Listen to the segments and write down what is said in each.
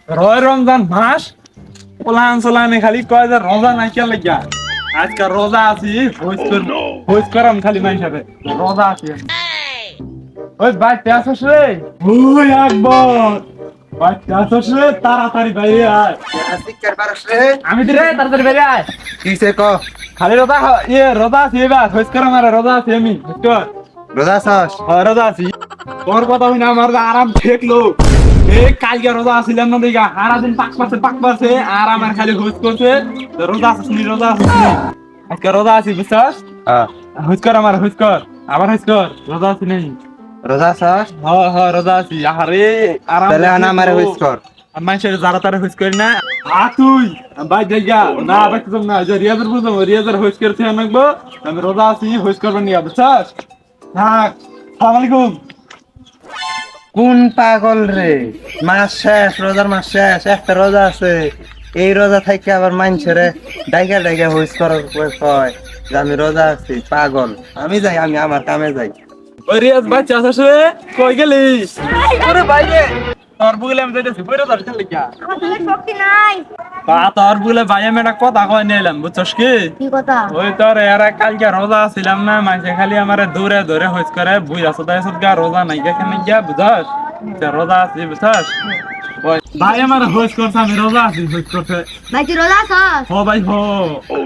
রয় রমজান মাস Pollan সোলানে খালি কয় যে রোজা নাই কে লাগিয়া আজকে রোজা আছি ভোজ করাম খালি মাইসাবে রোজা আছি ওই ভাই পেঁয়াজ রে ওই আকবর ভাই পেঁয়াজ রে তাড়াতাড়ি বাইরে আয় আমি দিরে তাড়াতাড়ি বাইরে আয় কিসে ক খালি রোজা রোজা আছি এবার ভোজ করাম আর রোজা আছি আমি রোজা আছস? রোজা আছি তোর কথা হইনা আমার আরাম ঠেকলো কালকে রোজা আসিলাম না দেখা সারাদিন পাক পাচ্ছে আর আমার খালি হুজ করছে রোজা আসিস রোজা আসিস আজকে রোজা আছি বুঝছস হুজ কর আমার হুজ কর আবার হুজ কর রোজা আছি নাই রোজা আছস? রোজা আছি আরে আরাম তাহলে আনা আমারে হুইস কর। মানুষের যারা তারা হুজ করি না তুই ভাই দেখা না বাইতাম না যে রিয়াজের বুঝলাম রিয়াজের হুজ করতে আনবো আমি রোজা আছি হুজ করবেন নিয়ে বুঝছস থাক সালাম আলাইকুম কোন পাগল রে? মাস শেষ, রোজার মাস শেষ, একটা রোজা আছে। এই রোজা থেকে আবার মানছে রে ডাইকা ডাইকা হুইস করার কয় যে আমি রোজা আছি। পাগল। আমি যাই, আমি আমার কামে যাই। ওই রিয়াজ বাচ্চা আছে কই গেলিস আরে বাইরে তোর বুগলে আমি যাইতেছি বইরা দরকার লাগিয়া আমার তো শক্তি নাই। তোর বুগলে ভাই আমি একটা কথা কই নিলাম বুঝছস কি কি কথা? ওই তোর এরা কালকে রোজা ছিলাম না মানুষে খালি আমারে দৌড়ে দৌড়ে হইস করে বুই আসো তাই গা রোজা নাই এখানে গিয়া বুঝছস রোজা আছি বুঝছস ওই ভাই আমার হইস করছে আমি রোজা আছি হইস করছে ভাই তুই রোজা আছস? ও ভাই হো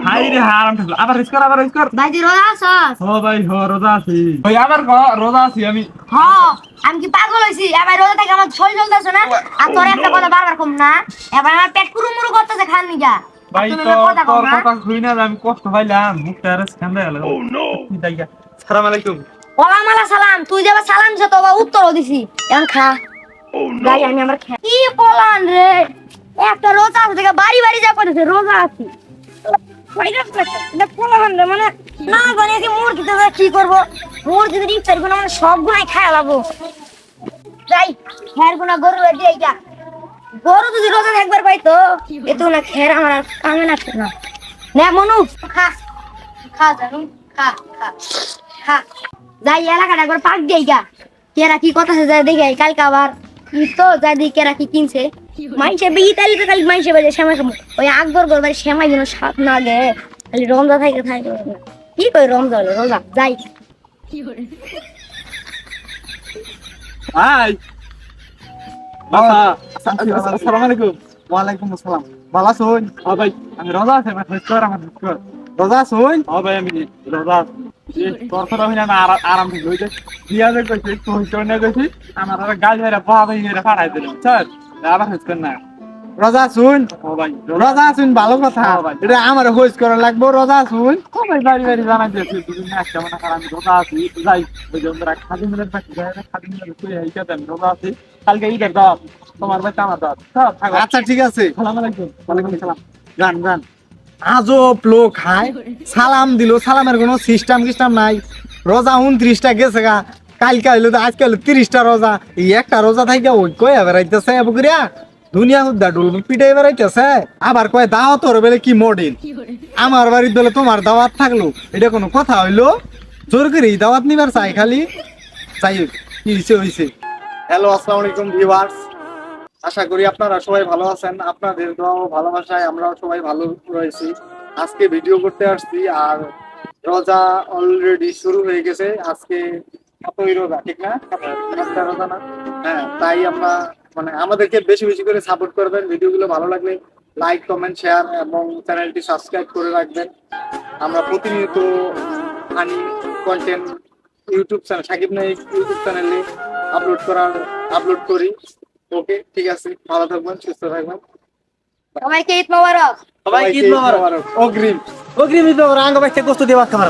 হাই রে হারাম ঠাকলো আবার হইস কর ভাই তুই রোজা আছস? ও ভাই হো রোজা আছি ওই আবার রোজা আছি আমি হ্যাঁ আমি কি পাগল হইছি? এবার রোজা থেকে আমার শরীর জ্বলতেছে না আর তোর একটা কথা বারবার কম না এবার আমার পেট কুরুমুরু করতেছে খান নিগা ভাই তুমি তোর কথা কম তোর না কথা শুই না আমি কষ্ট পাইলাম মুখটা আর কান্দা গেল ও নো সালাম আলাইকুম ওয়ালাইকুম সালাম তুই যাবা সালাম দিছ তো উত্তরও দিছি এখন খা ভাই আমি আমার কি বলান রে একটা রোজা আছে দেখে বাড়ি বাড়ি যা করেছে রোজা আছি মানে না জানি কি মুরগিতে কি করবো মুরগি যদি ইফতার গুলো মানে সব গুলাই খায় লাবো যাই খের গুনা গরু দিয়ে যা গরু যদি রোজা একবার পাইতো এত না খের আমার আর কামে না না না মনু খা খা জানু খা খা খা যাই এলাকাটা একবার পাক দিয়ে গা কেরা কি কথা যায় দেখে কালকে আবার তো যাই দেখি কেরা কি কিনছে মাইসে বেই তালি তো খালি মাইসে বাজে শ্যামাই খাবো ওই আকবর গোরবার শ্যামাই যেন সাপ না গে খালি রমজা থাকে থাকে কি কই রমজা হলো রোজা যাই হাই বাবা আসসালামু আলাইকুম ওয়ালাইকুম আসসালাম। ভালো আছুন? ও ভাই আমি রোজা আছি আমার হইস কর আমার হইস কর রোজা আছুন? ও ভাই আমি রোজা আছি তোর কথা হইনা না আরাম ঠিক হইছে রিয়াজে কইছে তো হইছ না কইছি আমার আর গাল ধরে বাবা ভাই এরা ফাড়াই দিল স্যার আবার হইস কর না রোজা আছুন? ও ভাই রোজা আছুন ভালো কথা। হ্যাঁ ভাই। এটা আমার হুইস করা লাগবো। রোজা আছুন? ও ভাই বাড়ি বাড়ি জানাই দিয়েছি দুদিন না কেমন আমি রোজা আছি যাই ওই যে আমরা খাদি মিলের বাকি যায় খাদি মিলের তুই এইটা আমি রোজা আছি কালকে ঈদের দাওয়াত তোমার ভাই আমার দাওয়াত সব থাকো আচ্ছা ঠিক আছে। আসসালামু আলাইকুম ওয়ালাইকুম সালাম। গান গান আজব লোক খায় সালাম দিল, সালামের কোনো সিস্টেম নাই। রোজা 29টা গেছে গা, কালকে হইলো তো আজকে হইলো 30টা রোজা। এই একটা রোজা থাইকা ওই কয়ে বেড়াইতেছে বুকুরিয়া দুনিয়া হুদ্দা ডুল পিটাই বেড়াইতেছে। আবার কয়ে দাওয়াত তোর বেলে কি মডেল আমার বাড়ির দলে তোমার দাওয়াত থাকলো, এটা কোনো কথা হইলো? জোর করে দাওয়াত নিবার চাই খালি চাই কি হইছে। হ্যালো আসসালামু আলাইকুম ভিউয়ার্স, আশা করি আপনারা সবাই ভালো আছেন। আপনাদের দোয়া ও ভালোবাসায় আমরাও সবাই ভালো রয়েছি। আজকে ভিডিও করতে আসছি আর রোজা অলরেডি শুরু হয়ে গেছে। আজকে কতই রোজা ঠিক না? একটা রোজা না? হ্যাঁ, তাই আমরা মানে আমাদেরকে বেশি বেশি করে সাপোর্ট করবেন। ভিডিওগুলো ভালো লাগলে লাইক কমেন্ট শেয়ার এবং চ্যানেলটি সাবস্ক্রাইব করে রাখবেন। আমরা প্রতিনিয়ত funny content YouTube channel Sakib Naik YouTube চ্যানেলে আপলোড করি। ওকে ঠিক আছে, ভালো থাকবেন, সুস্থ থাকবেন। সবাইকে ঈদ মোবারক। সবাইকে ঈদ মোবারক। অগ্রিম ঈদ মোবারক। আঙ্গ বাইতে গোস্ত দিয়ে ভাত খাবার।